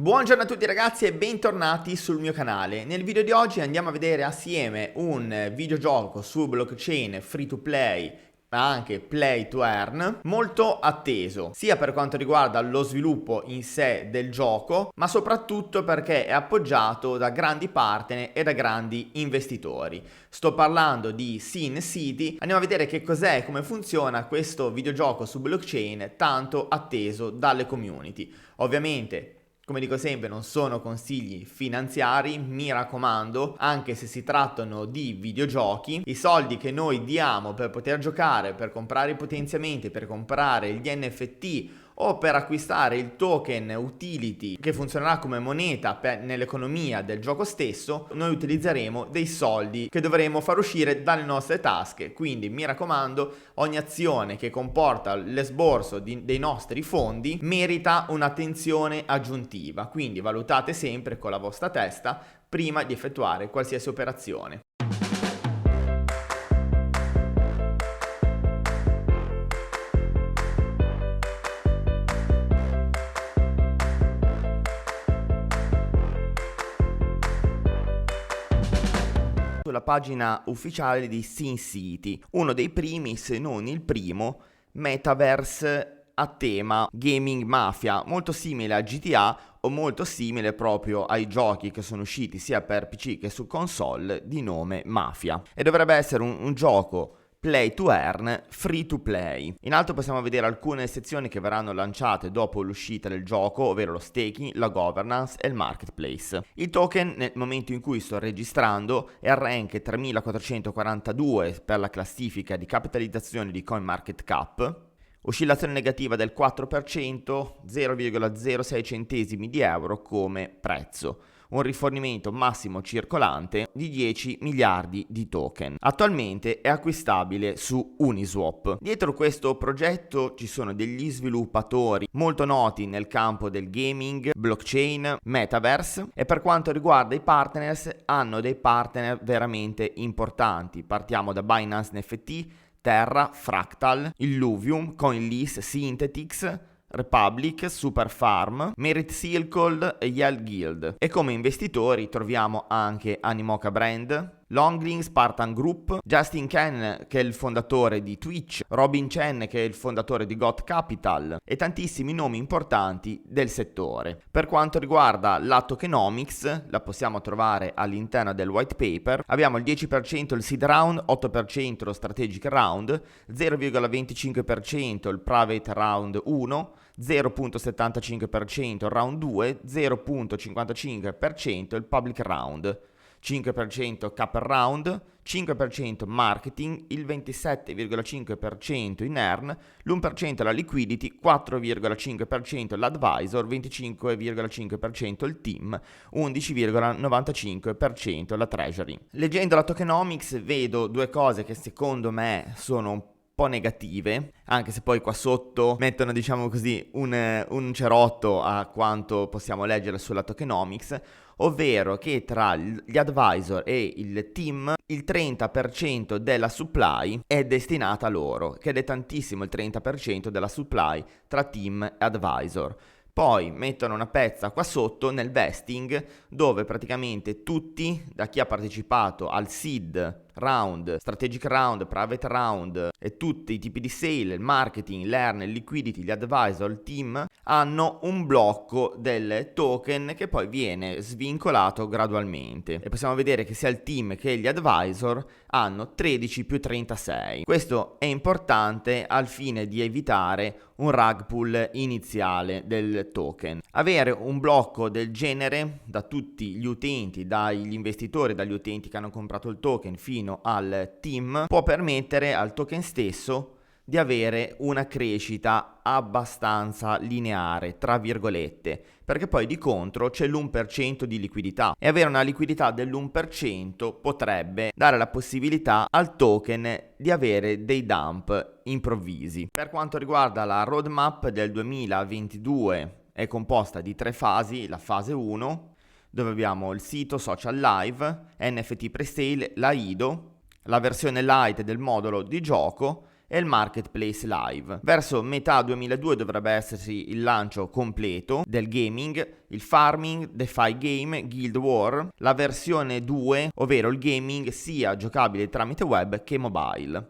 Buongiorno a tutti ragazzi e bentornati sul mio canale. Nel video di oggi andiamo a vedere assieme un videogioco su blockchain free to play ma anche play to earn molto atteso, sia per quanto riguarda lo sviluppo in sé del gioco, ma soprattutto perché è appoggiato da grandi partner e da grandi investitori. Sto parlando di Sin City. Andiamo a vedere che cos'è e come funziona questo videogioco su blockchain tanto atteso dalle community. Ovviamente, come dico sempre, non sono consigli finanziari, mi raccomando, anche se si trattano di videogiochi, i soldi che noi diamo per poter giocare, per comprare i potenziamenti, per comprare gli NFT o per acquistare il token utility che funzionerà come moneta nell'economia del gioco stesso, noi utilizzeremo dei soldi che dovremo far uscire dalle nostre tasche. Quindi mi raccomando, ogni azione che comporta l'esborso dei nostri fondi merita un'attenzione aggiuntiva, quindi valutate sempre con la vostra testa prima di effettuare qualsiasi operazione. Sulla pagina ufficiale di Sin City, uno dei primi, se non il primo, metaverse a tema gaming mafia, molto simile a GTA o molto simile proprio ai giochi che sono usciti sia per PC che su console di nome Mafia. E dovrebbe essere un gioco play to earn, free to play. In alto possiamo vedere alcune sezioni che verranno lanciate dopo l'uscita del gioco, ovvero lo staking, la governance e il marketplace. Il token, nel momento in cui sto registrando, è al rank 3442 per la classifica di capitalizzazione di CoinMarketCap, oscillazione negativa del 4%, 0,06 centesimi di euro come prezzo. Un rifornimento massimo circolante di 10 miliardi di token. Attualmente è acquistabile su Uniswap. Dietro questo progetto ci sono degli sviluppatori molto noti nel campo del gaming, blockchain, metaverse, e per quanto riguarda i partners hanno dei partner veramente importanti. Partiamo da Binance NFT, Terra, Fractal, Illuvium, CoinList, Synthetix, Republic, Superfarm, Merit Circle e Yale Guild. E come investitori troviamo anche Animoca Brand, Longling, Spartan Group, Justin Ken che è il fondatore di Twitch, Robin Chen che è il fondatore di Got Capital e tantissimi nomi importanti del settore. Per quanto riguarda la tokenomics, la possiamo trovare all'interno del white paper. Abbiamo il 10% il seed round, 8% lo strategic round, 0,25% il private round 1, 0,75% il round 2, 0,55% il public round, 5% cap round, 5% marketing, il 27,5% in earn, l'1% la liquidity, 4,5% l'advisor, 25,5% il team, 11,95% la treasury. Leggendo la tokenomics vedo due cose che secondo me sono un po' negative, anche se poi qua sotto mettono, diciamo così, un cerotto a quanto possiamo leggere sulla tokenomics, ovvero che tra gli advisor e il team il 30% della supply è destinata a loro, che è tantissimo il 30% della supply tra team e advisor. Poi mettono una pezza qua sotto nel vesting, dove praticamente tutti, da chi ha partecipato al seed round, strategic round, private round e tutti i tipi di sale, il marketing, l'earn, il liquidity, gli advisor, il team, hanno un blocco del token che poi viene svincolato gradualmente. E possiamo vedere che sia il team che gli advisor hanno 13 più 36. Questo è importante al fine di evitare un rug pull iniziale del token. Avere un blocco del genere da tutti gli utenti, dagli investitori, dagli utenti che hanno comprato il token fino al team, può permettere al token stesso di avere una crescita abbastanza lineare, tra virgolette, perché poi di contro c'è l'1% di liquidità e avere una liquidità dell'1% potrebbe dare la possibilità al token di avere dei dump improvvisi. Per quanto riguarda la roadmap del 2022 è composta di 3 fasi. La fase 1, dove abbiamo il sito social live, NFT presale, la IDO, la versione light del modulo di gioco e il Marketplace Live. Verso metà 2002 dovrebbe esserci il lancio completo del gaming, il farming, DeFi Game, Guild War, la versione 2, ovvero il gaming sia giocabile tramite web che mobile.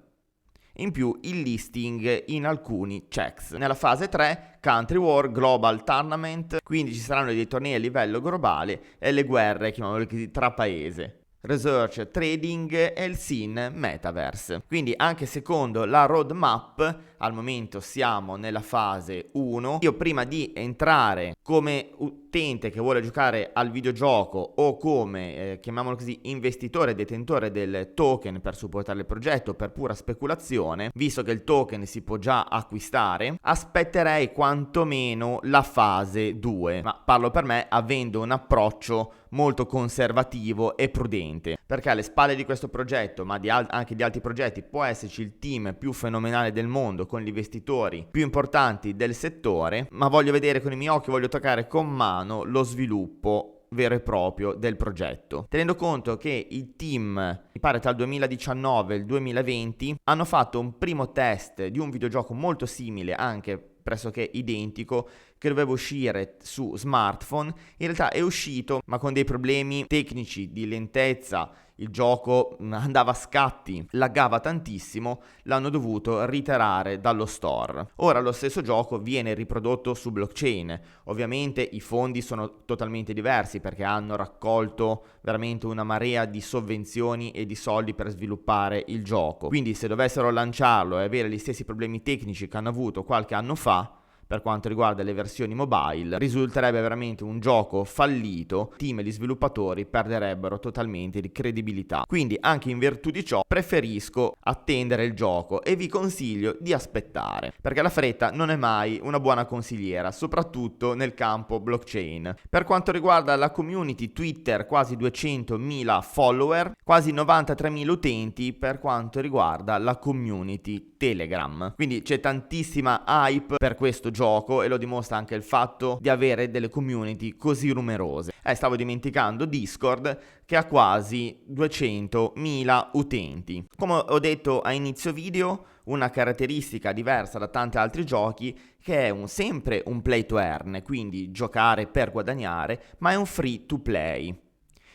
In più il listing in alcuni checks. Nella fase 3, Country War, Global Tournament, quindi ci saranno dei tornei a livello globale e le guerre, chiamiamole così, tra paesi. Research, Trading e il Scene Metaverse. Quindi anche secondo la roadmap, al momento siamo nella fase 1. Io prima di entrare come utente che vuole giocare al videogioco o come, chiamiamolo così, investitore detentore del token per supportare il progetto per pura speculazione, visto che il token si può già acquistare, aspetterei quantomeno la fase 2. Ma parlo per me avendo un approccio molto conservativo e prudente, perché alle spalle di questo progetto, ma anche di altri progetti, può esserci il team più fenomenale del mondo con gli investitori più importanti del settore, ma voglio vedere con i miei occhi, voglio toccare con mano lo sviluppo vero e proprio del progetto. Tenendo conto che il team, mi pare tra il 2019 e il 2020, hanno fatto un primo test di un videogioco molto simile, anche pressoché identico, che doveva uscire su smartphone. In realtà è uscito, ma con dei problemi tecnici di lentezza. Il gioco andava a scatti, laggava tantissimo, l'hanno dovuto ritirare dallo store. Ora lo stesso gioco viene riprodotto su blockchain. Ovviamente i fondi sono totalmente diversi perché hanno raccolto veramente una marea di sovvenzioni e di soldi per sviluppare il gioco. Quindi se dovessero lanciarlo e avere gli stessi problemi tecnici che hanno avuto qualche anno fa, per quanto riguarda le versioni mobile, risulterebbe veramente un gioco fallito. Il team e gli sviluppatori perderebbero totalmente di credibilità. Quindi anche in virtù di ciò preferisco attendere il gioco e vi consiglio di aspettare, perché la fretta non è mai una buona consigliera, soprattutto nel campo blockchain. Per quanto riguarda la community Twitter, quasi 200.000 follower, quasi 93.000 utenti per quanto riguarda la community Telegram. Quindi c'è tantissima hype per questo gioco e lo dimostra anche il fatto di avere delle community così numerose. Stavo dimenticando Discord, che ha quasi 200.000 utenti. Come ho detto a inizio video, una caratteristica diversa da tanti altri giochi che è sempre un play to earn, quindi giocare per guadagnare, ma è un free to play.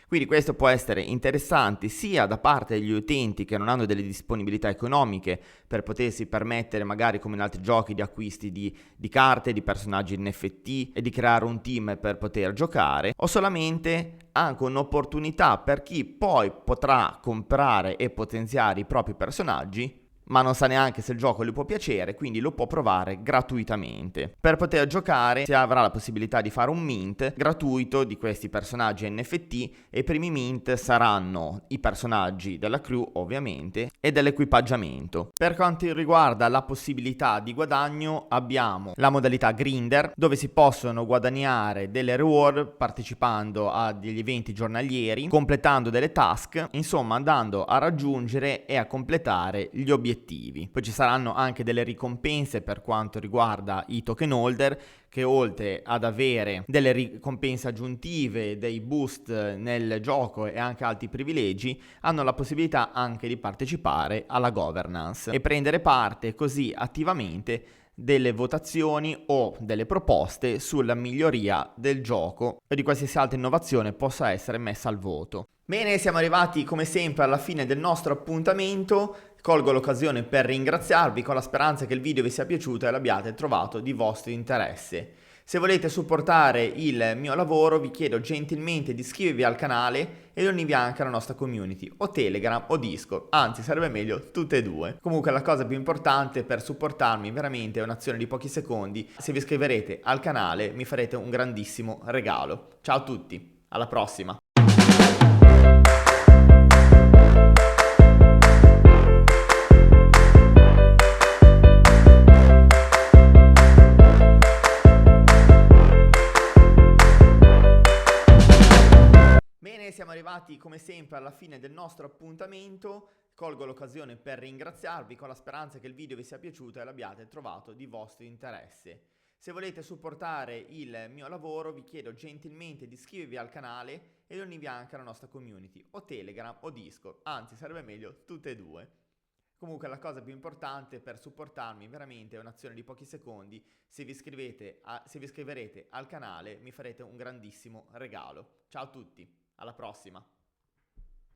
Quindi questo può essere interessante sia da parte degli utenti che non hanno delle disponibilità economiche per potersi permettere, magari come in altri giochi, di acquisti di carte, di personaggi NFT e di creare un team per poter giocare, o solamente anche un'opportunità per chi poi potrà comprare e potenziare i propri personaggi ma non sa neanche se il gioco gli può piacere, quindi lo può provare gratuitamente. Per poter giocare si avrà la possibilità di fare un mint gratuito di questi personaggi NFT e i primi mint saranno i personaggi della crew ovviamente e dell'equipaggiamento. Per quanto riguarda la possibilità di guadagno abbiamo la modalità Grinder, dove si possono guadagnare delle reward partecipando a degli eventi giornalieri, completando delle task, insomma andando a raggiungere e a completare gli obiettivi. Poi ci saranno anche delle ricompense per quanto riguarda i token holder, che oltre ad avere delle ricompense aggiuntive, dei boost nel gioco e anche altri privilegi, hanno la possibilità anche di partecipare alla governance e prendere parte così attivamente delle votazioni o delle proposte sulla miglioria del gioco o di qualsiasi altra innovazione possa essere messa al voto. Bene, siamo arrivati come sempre alla fine del nostro appuntamento. Colgo l'occasione per ringraziarvi con la speranza che il video vi sia piaciuto e l'abbiate trovato di vostro interesse. Se volete supportare il mio lavoro vi chiedo gentilmente di iscrivervi al canale e di unirvi anche alla nostra community o Telegram o Discord, anzi sarebbe meglio tutte e due. Comunque la cosa più importante per supportarmi veramente è un'azione di pochi secondi. Se vi iscriverete al canale mi farete un grandissimo regalo. Ciao a tutti, alla prossima! Siamo arrivati come sempre alla fine del nostro appuntamento. Colgo l'occasione per ringraziarvi con la speranza che il video vi sia piaciuto e l'abbiate trovato di vostro interesse. Se volete supportare il mio lavoro vi chiedo gentilmente di iscrivervi al canale e di unirvi anche alla nostra community o Telegram o Discord, anzi sarebbe meglio tutte e due. Comunque la cosa più importante per supportarmi veramente è un'azione di pochi secondi. Se vi iscriverete al canale mi farete un grandissimo regalo. Ciao a tutti, alla prossima!